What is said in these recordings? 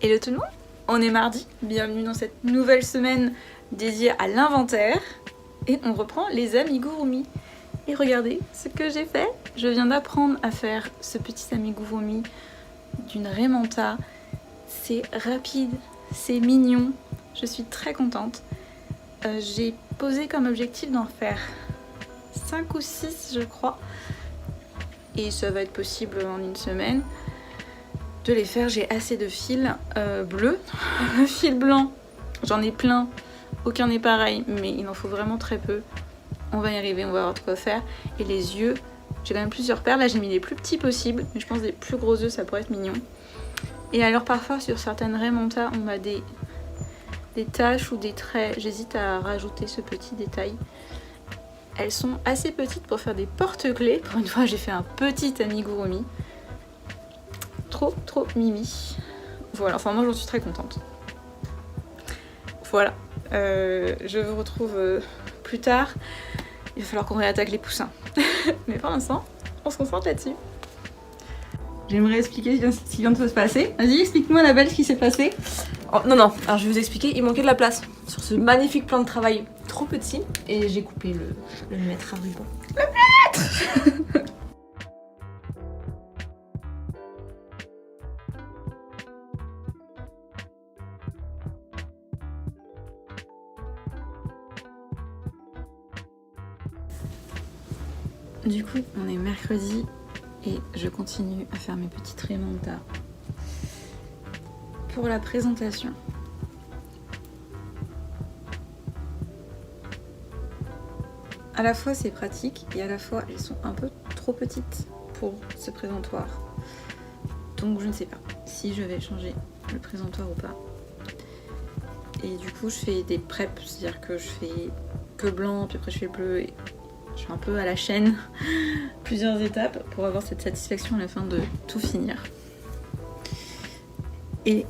Hello tout le monde, on est mardi, bienvenue dans cette nouvelle semaine dédiée à l'inventaire et on reprend les amigurumi. Et regardez ce que j'ai fait, je viens d'apprendre à faire ce petit amigurumi d'une Raymanta. C'est rapide, c'est mignon, je suis très contente. J'ai posé comme objectif d'en faire 5 ou 6 je crois et ça va être possible en une semaine de les faire. J'ai assez de fils bleus, le fil blanc j'en ai plein, aucun n'est pareil mais il en faut vraiment très peu. On va y arriver, on va avoir de quoi faire. Et les yeux, j'ai quand même plusieurs paires, là j'ai mis les plus petits possibles mais je pense des plus gros yeux ça pourrait être mignon. Et alors parfois sur certaines Raymanta on a des taches ou des traits, j'hésite à rajouter ce petit détail. Elles sont assez petites pour faire des porte-clés. Pour une fois, j'ai fait un petit amigurumi. Trop mimi. Voilà, enfin moi j'en suis très contente. Voilà, je vous retrouve plus tard. Il va falloir qu'on réattaque les poussins. Mais pour l'instant, on se concentre là-dessus. J'aimerais expliquer ce qui vient de se passer. Vas-y, explique-moi la belle ce qui s'est passé. Oh, non, alors je vais vous expliquer, il manquait de la place sur ce magnifique plan de travail trop petit et j'ai coupé le mètre à ruban. Le mètre. Du coup, on est mercredi et je continue à faire mes petites Raymanta pour la présentation. À la fois c'est pratique et à la fois elles sont un peu trop petites pour ce présentoir. Donc je ne sais pas si je vais changer le présentoir ou pas. Et du coup je fais des preps, c'est-à-dire que je fais que blanc, puis après je fais bleu et je fais un peu à la chaîne plusieurs étapes pour avoir cette satisfaction à la fin de tout finir. Et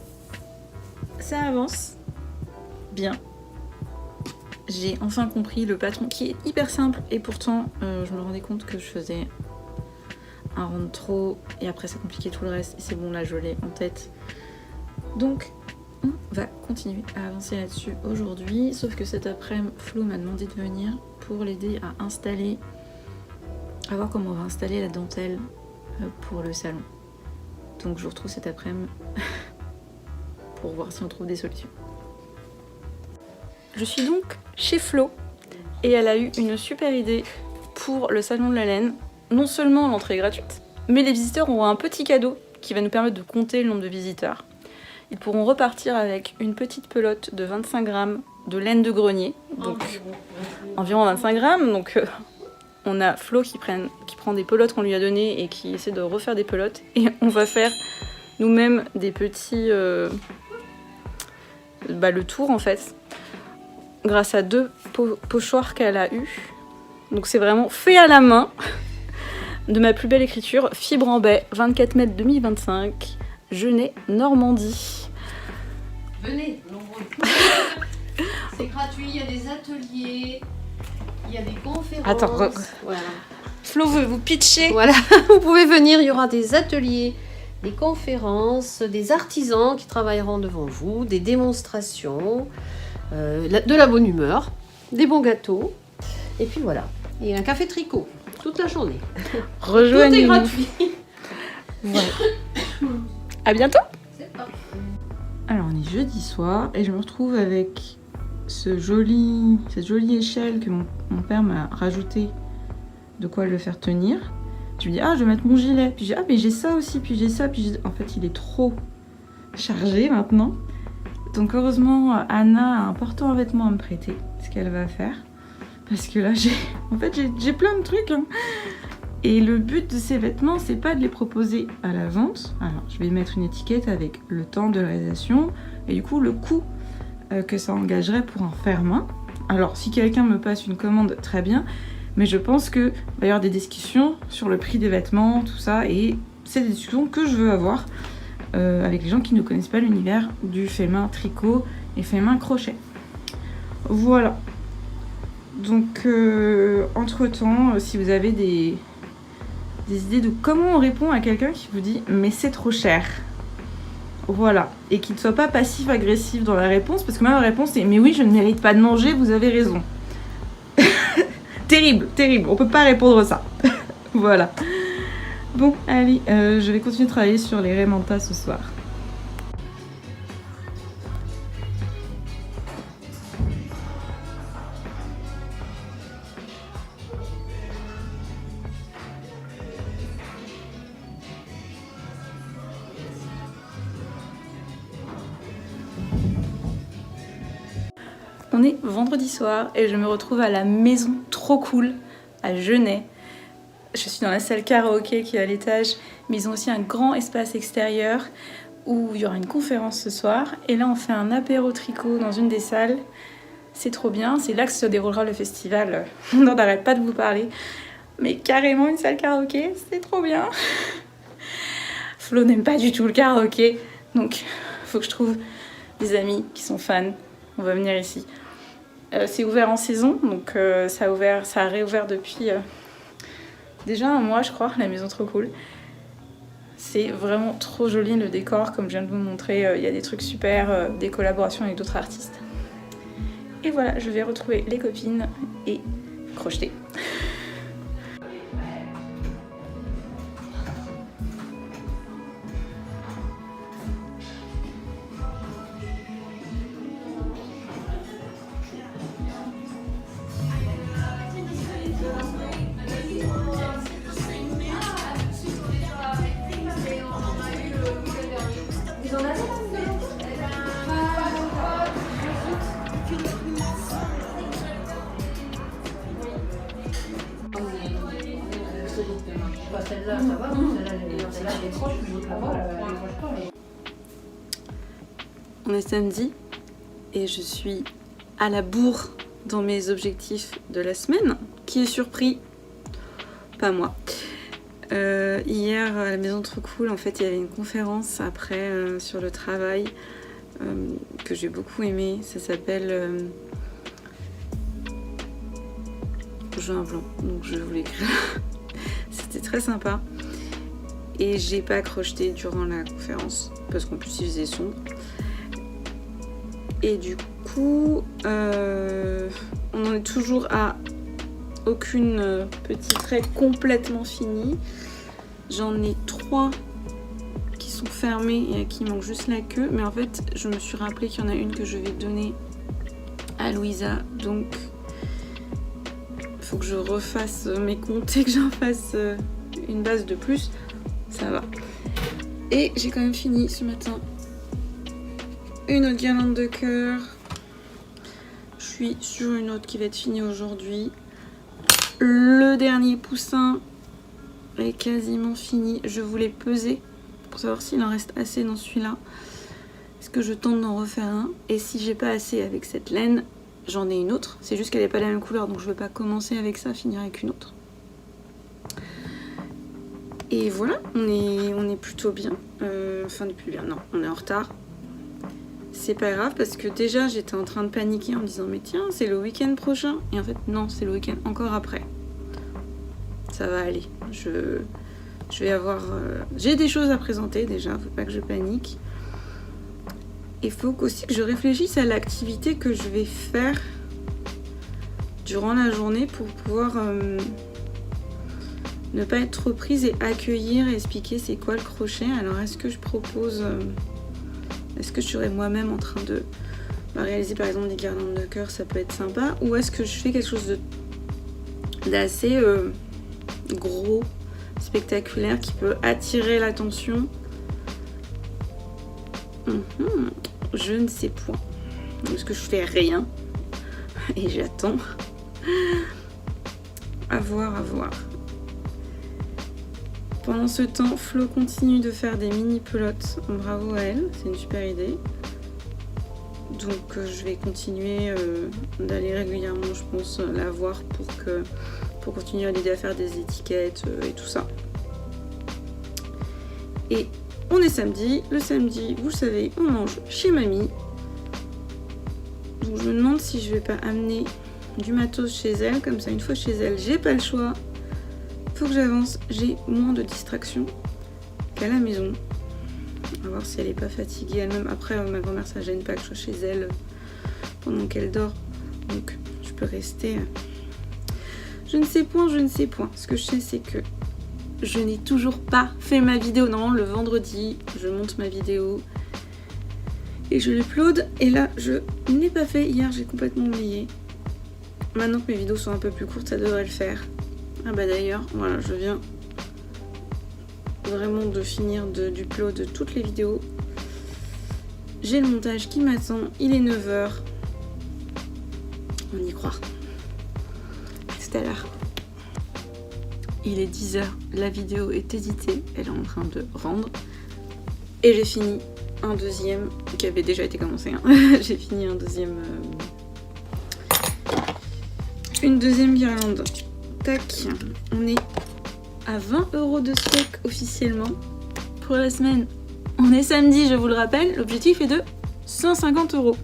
ça avance bien. J'ai enfin compris le patron qui est hyper simple et pourtant je me rendais compte que je faisais un rond de trop et après ça compliquait tout le reste et c'est bon, là je l'ai en tête. Donc on va continuer à avancer là-dessus aujourd'hui, sauf que cet après-midi Flo m'a demandé de venir pour l'aider à installer, à voir comment on va installer la dentelle pour le salon. Donc je vous retrouve cet après-midi pour voir si on trouve des solutions. Je suis donc chez Flo et elle a eu une super idée pour le salon de la laine. Non seulement l'entrée est gratuite, mais les visiteurs auront un petit cadeau qui va nous permettre de compter le nombre de visiteurs. Ils pourront repartir avec une petite pelote de 25 grammes de laine de grenier, donc environ 25 grammes. Donc on a Flo qui prend des pelotes qu'on lui a données et qui essaie de refaire des pelotes. Et on va faire nous-mêmes des petits... le tour en fait, grâce à 2 pochoirs qu'elle a eu. Donc c'est vraiment fait à la main, de ma plus belle écriture, fibre en baie, 24 mètres 2025, Genêt, Normandie. Venez, nombreux. C'est gratuit, il y a des ateliers, il y a des conférences. Attends, voilà. Flo veut vous pitcher. Voilà, vous pouvez venir, il y aura des ateliers, des conférences, des artisans qui travailleront devant vous, des démonstrations, de la bonne humeur, des bons gâteaux, et puis voilà. Et un café tricot, toute la journée. Rejoignez-nous. Tout est gratuit. Voilà. À bientôt. C'est parfait. Alors on est jeudi soir et je me retrouve avec cette jolie échelle que mon père m'a rajouté de quoi le faire tenir. Je lui dis je vais mettre mon gilet, puis j'ai mais j'ai ça aussi, puis j'ai ça, puis en fait il est trop chargé maintenant. Donc heureusement Anna a un portant vêtements à me prêter, ce qu'elle va faire, parce que là j'ai plein de trucs hein. Et le but de ces vêtements c'est pas de les proposer à la vente. Alors je vais mettre une étiquette avec le temps de réalisation et du coup le coût que ça engagerait pour un faire-main. Alors si quelqu'un me passe une commande, très bien. Mais je pense qu'il va y avoir des discussions sur le prix des vêtements, tout ça. Et c'est des discussions que je veux avoir avec les gens qui ne connaissent pas l'univers du fait-main tricot et fait-main crochet. Voilà. Donc, entre-temps, si vous avez des idées de comment on répond à quelqu'un qui vous dit « mais c'est trop cher », Voilà. Et qu'il ne soit pas passif-agressif dans la réponse, parce que ma réponse est « Mais oui, je ne mérite pas de manger, vous avez raison. » Terrible, terrible. On peut pas répondre ça. Voilà. Bon, allez, je vais continuer de travailler sur les Raymanta ce soir. On est vendredi soir et je me retrouve à la maison trop cool à Genève. Je suis dans la salle karaoké qui est à l'étage, mais ils ont aussi un grand espace extérieur où il y aura une conférence ce soir. Et là, on fait un apéro tricot dans une des salles. C'est trop bien, c'est là que se déroulera le festival. On n'en arrête pas de vous parler. Mais carrément une salle karaoké, c'est trop bien. Flo n'aime pas du tout le karaoké, donc faut que je trouve des amis qui sont fans. On va venir ici. C'est ouvert en saison, donc ça a réouvert depuis déjà un mois, je crois, la maison trop cool. C'est vraiment trop joli le décor, comme je viens de vous montrer. Il y a des trucs super, des collaborations avec d'autres artistes. Et voilà, je vais retrouver les copines et crocheter. On est samedi et je suis à la bourre dans mes objectifs de la semaine. Qui est surpris? Pas moi. Hier à la maison trop cool, en fait il y avait une conférence après sur le travail que j'ai beaucoup aimé. Ça s'appelle J'ai un blanc, donc je vous l'écris. C'était très sympa et j'ai pas crocheté durant la conférence parce qu'en plus il faisait sombre. Et du coup, on en est toujours à aucune petite raie complètement finie. J'en ai 3 qui sont fermées et à qui il manque juste la queue. Mais en fait, je me suis rappelé qu'il y en a une que je vais donner à Louisa. Donc, il faut que je refasse mes comptes et que j'en fasse une base de plus. Ça va. Et j'ai quand même fini ce matin une autre guirlande de cœur. Je suis sur une autre qui va être finie aujourd'hui. Le dernier poussin est quasiment fini. Je voulais peser pour savoir s'il en reste assez dans celui-là. Est-ce que je tente d'en refaire un? Et si j'ai pas assez avec cette laine, j'en ai une autre. C'est juste qu'elle n'est pas la même couleur, donc je ne veux pas commencer avec ça, finir avec une autre. Et voilà, on est plutôt bien. Enfin, plus bien, non, on est en retard. C'est pas grave parce que déjà j'étais en train de paniquer en me disant mais tiens c'est le week-end prochain et en fait non c'est le week-end encore après. Ça va aller. Je vais avoir j'ai des choses à présenter déjà, faut pas que je panique. Il faut aussi que je réfléchisse à l'activité que je vais faire durant la journée pour pouvoir ne pas être trop prise et accueillir et expliquer c'est quoi le crochet. Alors est-ce que je propose est-ce que je serais moi-même en train de réaliser par exemple des guirlandes de cœur, ça peut être sympa, ou est-ce que je fais quelque chose d'assez gros, spectaculaire, qui peut attirer l'attention? Je ne sais point. Est-ce que je fais rien et j'attends? À voir, à voir. Pendant ce temps, Flo continue de faire des mini pelotes. Bravo à elle, c'est une super idée. Donc je vais continuer d'aller régulièrement, je pense, la voir pour continuer à l'aider à faire des étiquettes et tout ça. Et on est samedi. Le samedi, vous le savez, on mange chez mamie. Donc je me demande si je vais pas amener du matos chez elle. Comme ça, une fois chez elle, j'ai pas le choix. Faut que j'avance, j'ai moins de distractions qu'à la maison. On va voir si elle est pas fatiguée elle-même. Après, ma grand-mère, ça gêne pas que je sois chez elle pendant qu'elle dort. Donc, je peux rester. Je ne sais point. Ce que je sais, c'est que je n'ai toujours pas fait ma vidéo. Normalement, le vendredi, je monte ma vidéo et je l'upload. Et là, je n'ai pas fait. Hier, j'ai complètement oublié. Maintenant que mes vidéos sont un peu plus courtes, ça devrait le faire. Ah bah d'ailleurs, voilà, je viens vraiment de finir d'upload toutes les vidéos. J'ai le montage qui m'attend. Il est 9h. On y croit. Tout à l'heure. Il est 10h, la vidéo est éditée, elle est en train de rendre. Et j'ai fini un deuxième, qui avait déjà été commencé. Hein. J'ai fini une deuxième guirlande. Tac, on est à 20 € de stock officiellement. Pour la semaine, on est samedi, je vous le rappelle, l'objectif est de 150 €.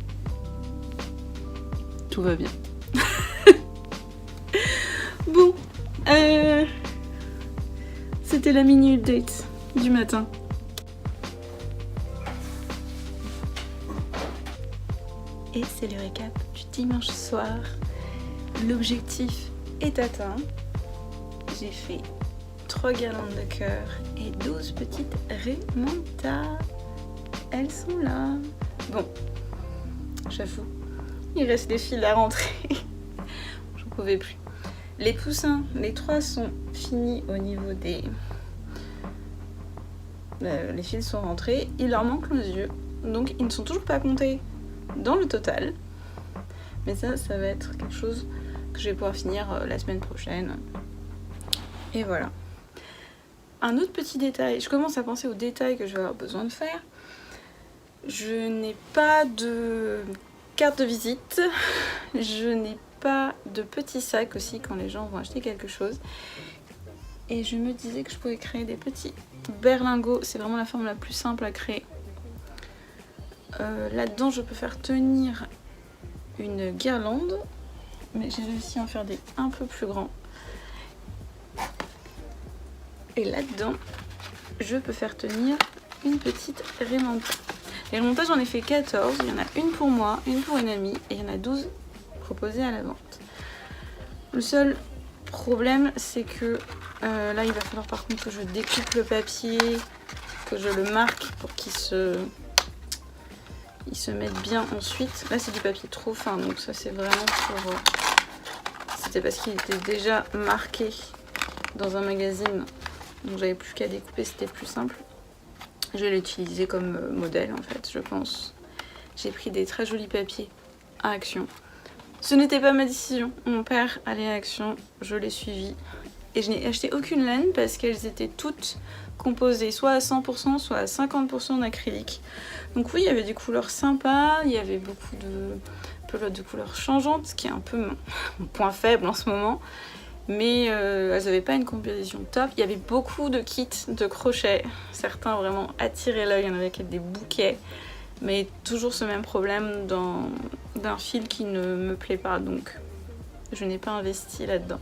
Tout va bien. Bon, c'était la mini update du matin. Et c'est le récap du dimanche soir. L'objectif est atteint. J'ai fait 3 guirlandes de cœur et 12 petites remontas. Elles sont là. Bon, j'avoue, il reste des fils à rentrer. J'en pouvais plus. Les poussins, les 3 sont finis au niveau des... les fils sont rentrés, il leur manque les yeux, donc ils ne sont toujours pas comptés dans le total. Mais ça va être quelque chose que je vais pouvoir finir la semaine prochaine. Et voilà. Un autre petit détail, je commence à penser aux détails que je vais avoir besoin de faire. Je n'ai pas de carte de visite, je n'ai pas de petits sacs aussi quand les gens vont acheter quelque chose. Et je me disais que je pouvais créer des petits berlingots, c'est vraiment la forme la plus simple à créer. Là-dedans je peux faire tenir une guirlande, mais j'ai réussi à en faire des un peu plus grands. Et là-dedans je peux faire tenir une petite remonta. Les remontas j'en ai fait 14, il y en a une pour moi, une pour une amie et il y en a 12 proposées à la vente. Le seul problème c'est que là il va falloir par contre que je découpe le papier, que je le marque pour qu'il se mette bien ensuite. Là c'est du papier trop fin donc ça c'est vraiment pour... C'était parce qu'il était déjà marqué dans un magazine donc j'avais plus qu'à découper, c'était plus simple. Je vais l'utiliser comme modèle en fait je pense. J'ai pris des très jolis papiers à Action. Ce n'était pas ma décision, mon père allait à Action, je l'ai suivi. Et je n'ai acheté aucune laine parce qu'elles étaient toutes composées soit à 100% soit à 50% d'acrylique. Donc oui, il y avait des couleurs sympas, il y avait beaucoup de pelotes de couleurs changeantes, ce qui est un peu mon point faible en ce moment. Mais elles n'avaient pas une composition top. Il y avait beaucoup de kits de crochets, certains vraiment attiraient l'œil, il y en avait qui étaient des bouquets. Mais toujours ce même problème d'un fil qui ne me plaît pas, donc je n'ai pas investi là-dedans.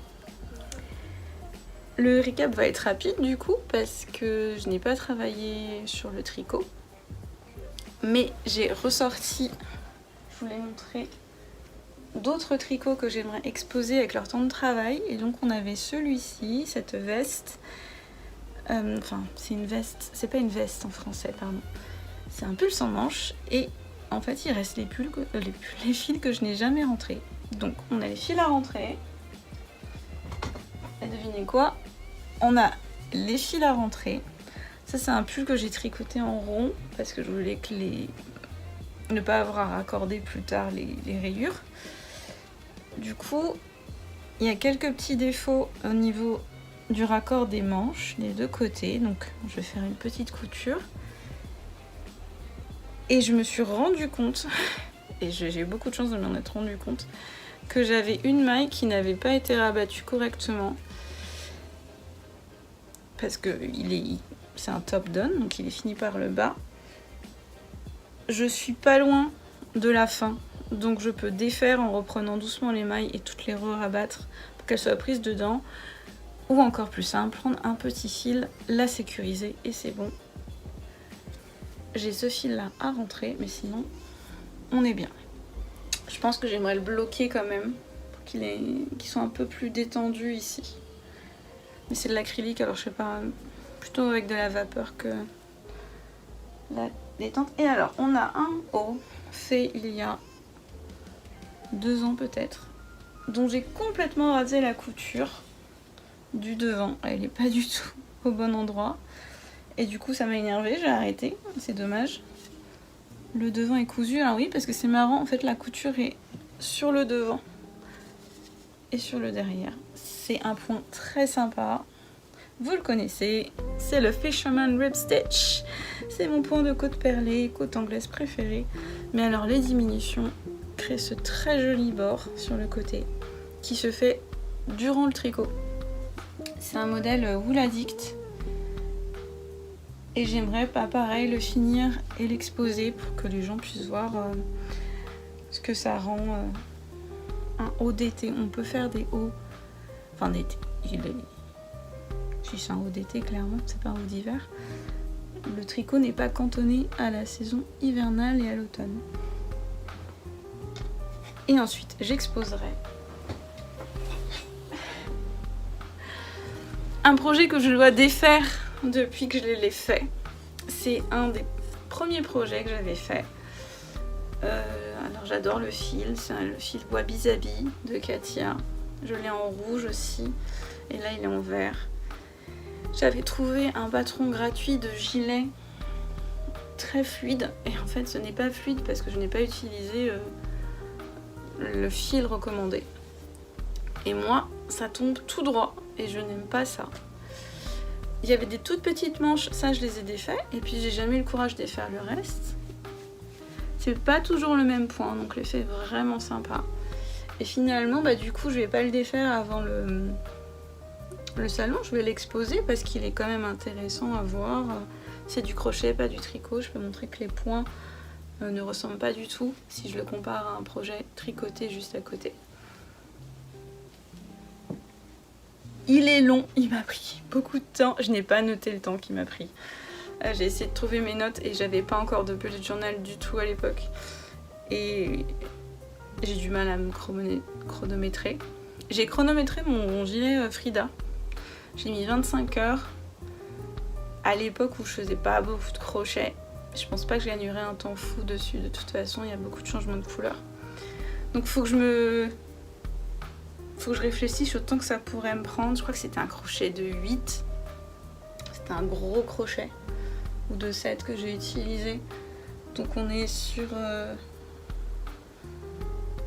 Le récap va être rapide du coup parce que je n'ai pas travaillé sur le tricot. Mais j'ai ressorti, je vous l'ai montré, d'autres tricots que j'aimerais exposer avec leur temps de travail. Et donc on avait celui-ci, cette veste. Enfin, c'est une veste, c'est pas une veste en français, pardon. C'est un pull sans manches et en fait il reste les fils que je n'ai jamais rentrés. Donc on a les fils à rentrer. Et devinez quoi? On a les fils à rentrer. Ça c'est un pull que j'ai tricoté en rond parce que je voulais que ne pas avoir à raccorder plus tard les rayures. Du coup il y a quelques petits défauts au niveau du raccord des manches des deux côtés. Donc je vais faire une petite couture. Et je me suis rendu compte, et j'ai eu beaucoup de chance de m'en être rendu compte, que j'avais une maille qui n'avait pas été rabattue correctement. Parce que c'est un top down, donc il est fini par le bas. Je suis pas loin de la fin, donc je peux défaire en reprenant doucement les mailles et toutes les re-rabattre pour qu'elles soient prises dedans. Ou encore plus simple, prendre un petit fil, la sécuriser et c'est bon. j'ai ce fil là à rentrer, mais sinon on est bien. Je pense que j'aimerais le bloquer quand même pour qu'il soit un peu plus détendu ici. Mais c'est de l'acrylique, alors je sais pas, plutôt avec de la vapeur que la détente. Et alors on a un haut fait il y a 2 ans peut-être, dont j'ai complètement rasé la couture du devant. Elle est pas du tout au bon endroit. Et du coup ça m'a énervée, j'ai arrêté, c'est dommage. Le devant est cousu, alors oui parce que c'est marrant, en fait la couture est sur le devant et sur le derrière. C'est un point très sympa, vous le connaissez, c'est le Fisherman Rib Stitch. C'est mon point de côte perlée, côte anglaise préférée. Mais alors les diminutions créent ce très joli bord sur le côté qui se fait durant le tricot. C'est un modèle Wool Addict. Et j'aimerais pas pareil le finir et l'exposer pour que les gens puissent voir ce que ça rend un haut d'été. On peut faire des hauts, enfin d'été. Si c'est un haut d'été clairement, c'est pas un haut d'hiver. Le tricot n'est pas cantonné à la saison hivernale et à l'automne. Et ensuite j'exposerai un projet que je dois défaire depuis que je l'ai fait. C'est un des premiers projets que j'avais fait. Alors j'adore le fil, c'est le fil Wabi Sabi de Katia. Je l'ai en rouge aussi, et là il est en vert. J'avais trouvé un patron gratuit de gilet très fluide, et en fait ce n'est pas fluide parce que je n'ai pas utilisé le fil recommandé. Et moi, ça tombe tout droit, et je n'aime pas ça. Il y avait des toutes petites manches, ça je les ai défaites, et puis j'ai jamais eu le courage de défaire le reste. C'est pas toujours le même point, donc l'effet est vraiment sympa. Et finalement, du coup, je vais pas le défaire avant le salon, je vais l'exposer parce qu'il est quand même intéressant à voir. C'est du crochet, pas du tricot. Je peux montrer que les points ne ressemblent pas du tout si je le compare à un projet tricoté juste à côté. Il est long, il m'a pris beaucoup de temps. Je n'ai pas noté le temps qu'il m'a pris. J'ai essayé de trouver mes notes et j'avais pas encore de bullet journal du tout à l'époque. Et j'ai du mal à me chronométrer. J'ai chronométré mon gilet Frida. J'ai mis 25 heures. À l'époque où je faisais pas beaucoup de crochet. Je pense pas que je gagnerais un temps fou dessus. De toute façon, il y a beaucoup de changements de couleur. Donc faut que je réfléchisse au temps que ça pourrait me prendre. Je crois que c'était un crochet de 8. C'était un gros crochet. Ou de 7 que j'ai utilisé. Donc on est sur...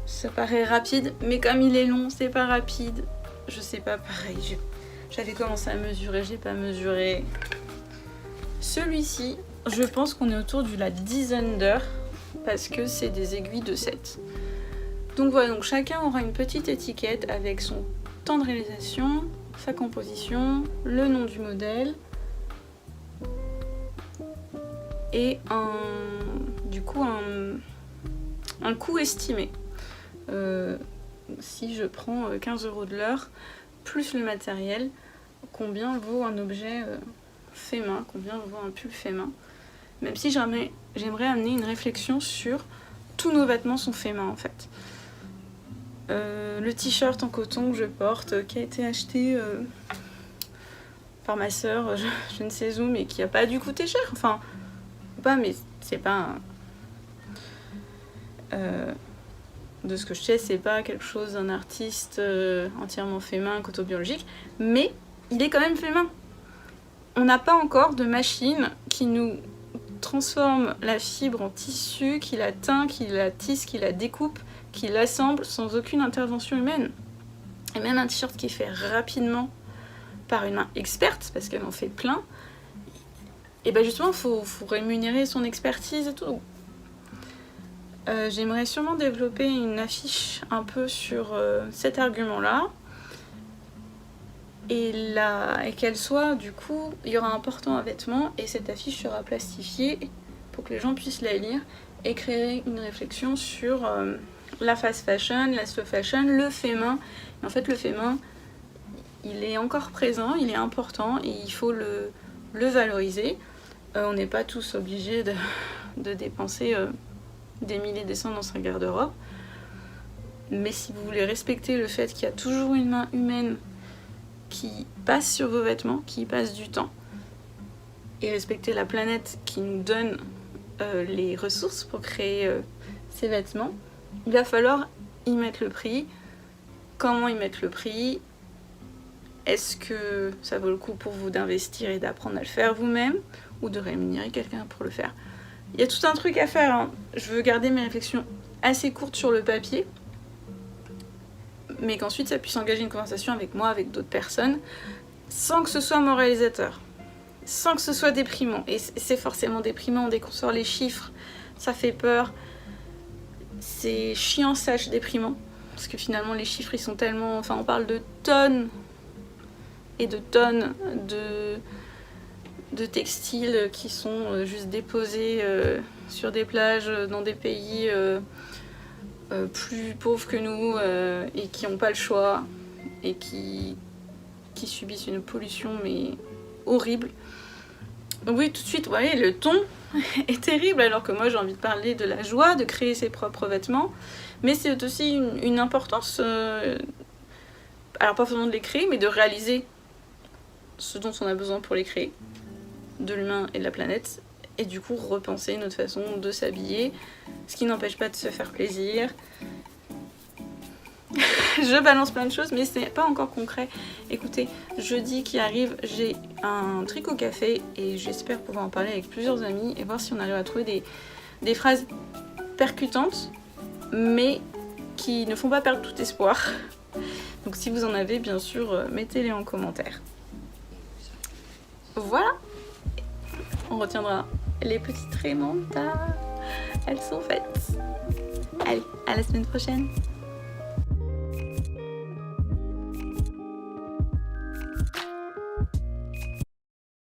Ça paraît rapide, mais comme il est long, c'est pas rapide. Je sais pas, pareil. J'avais commencé à mesurer, j'ai pas mesuré. Celui-ci, je pense qu'on est autour de la dizaine d'heures. Parce que c'est des aiguilles de 7. Donc voilà, donc chacun aura une petite étiquette avec son temps de réalisation, sa composition, le nom du modèle et un coût estimé. Si je prends 15 € de l'heure plus le matériel, combien vaut un objet fait main, combien vaut un pull fait main. Même si j'aimerais amener une réflexion sur tous nos vêtements sont faits main en fait. Le t-shirt en coton que je porte, qui a été acheté par ma soeur, je ne sais où, mais qui a pas dû coûter cher. Enfin, pas, mais c'est pas de ce que je sais, c'est pas quelque chose d'un artiste entièrement fait main, coton biologique, mais il est quand même fait main. On n'a pas encore de machine qui nous transforme la fibre en tissu, qui la teint, qui la tisse, qui la découpe, qui l'assemble sans aucune intervention humaine. Et même un t-shirt qui est fait rapidement par une main experte, parce qu'elle en fait plein, et ben justement, faut rémunérer son expertise et tout. J'aimerais sûrement développer une affiche un peu sur cet argument-là. Et qu'elle soit, du coup, il y aura un portant à vêtements et cette affiche sera plastifiée pour que les gens puissent la lire et créer une réflexion sur la fast fashion, la slow fashion, le fait main. Et en fait, le fait main, il est encore présent, il est important et il faut le valoriser. On n'est pas tous obligés de dépenser des milliers et des cents dans un garde-robe. Mais si vous voulez respecter le fait qu'il y a toujours une main humaine qui passe sur vos vêtements, qui y passe du temps, et respecter la planète qui nous donne les ressources pour créer ces vêtements, il va falloir y mettre le prix. Comment y mettre le prix? Est-ce que ça vaut le coup pour vous d'investir et d'apprendre à le faire vous-même, ou de rémunérer quelqu'un pour le faire? Il y a tout un truc à faire, hein. Je veux garder mes réflexions assez courtes sur le papier, mais qu'ensuite ça puisse engager une conversation avec moi, avec d'autres personnes, sans que ce soit moralisateur, sans que ce soit déprimant. Et c'est forcément déprimant dès qu'on sort les chiffres, ça fait peur, c'est chiant, sage, déprimant, parce que finalement les chiffres ils sont tellement... Enfin on parle de tonnes et de tonnes de textiles qui sont juste déposés sur des plages dans des pays plus pauvres que nous et qui n'ont pas le choix et qui subissent une pollution mais horrible. Donc oui, tout de suite, vous voyez, le ton est terrible, alors que moi j'ai envie de parler de la joie de créer ses propres vêtements, mais c'est aussi une importance, alors pas forcément de les créer, mais de réaliser ce dont on a besoin pour les créer, de l'humain et de la planète, et du coup repenser notre façon de s'habiller, ce qui n'empêche pas de se faire plaisir. Je balance plein de choses, mais c'est pas encore concret. Écoutez, jeudi qui arrive, j'ai un tricot café et j'espère pouvoir en parler avec plusieurs amis et voir si on arrive à trouver des phrases percutantes, mais qui ne font pas perdre tout espoir. Donc si vous en avez, bien sûr, mettez-les en commentaire. Voilà, on retiendra les petites remontas. Elles sont faites. Allez, à la semaine prochaine.